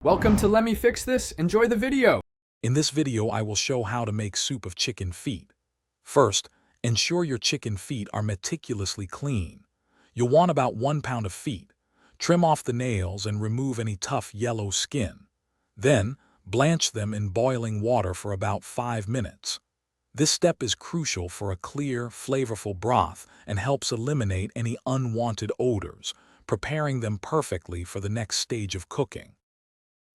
Welcome to Let Me Fix This. Enjoy the video. In this video, I will show how to make soup of chicken feet. First, ensure your chicken feet are meticulously clean. You'll want about 1 pound of feet. Trim off the nails and remove any tough yellow skin. Then, blanch them in boiling water for about 5 minutes. This step is crucial for a clear, flavorful broth and helps eliminate any unwanted odors, preparing them perfectly for the next stage of cooking.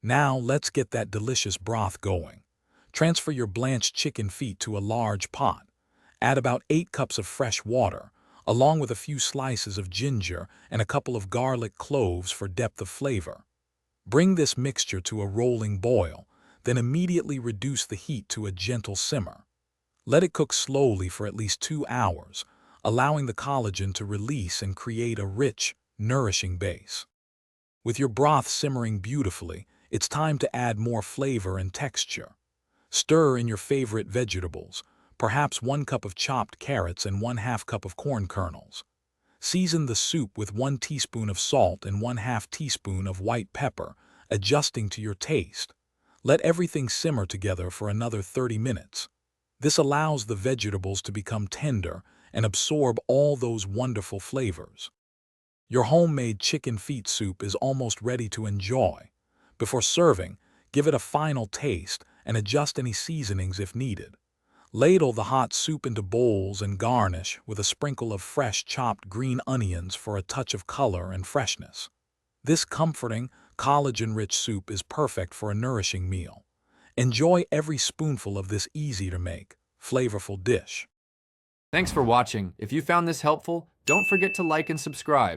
Now let's get that delicious broth going. Transfer your blanched chicken feet to a large pot. Add about 8 cups of fresh water, along with a few slices of ginger and a couple of garlic cloves for depth of flavor. Bring this mixture to a rolling boil, then immediately reduce the heat to a gentle simmer. Let it cook slowly for at least 2 hours, allowing the collagen to release and create a rich, nourishing base. With your broth simmering beautifully, it's time to add more flavor and texture. Stir in your favorite vegetables, perhaps 1 cup of chopped carrots and 1/2 cup of corn kernels. Season the soup with 1 teaspoon of salt and 1/2 teaspoon of white pepper, adjusting to your taste. Let everything simmer together for another 30 minutes. This allows the vegetables to become tender and absorb all those wonderful flavors. Your homemade chicken feet soup is almost ready to enjoy. Before serving, give it a final taste and adjust any seasonings if needed. Ladle the hot soup into bowls and garnish with a sprinkle of fresh chopped green onions for a touch of color and freshness. This comforting, collagen-rich soup is perfect for a nourishing meal. Enjoy every spoonful of this easy-to-make, flavorful dish. Thanks for watching. If you found this helpful, don't forget to like and subscribe.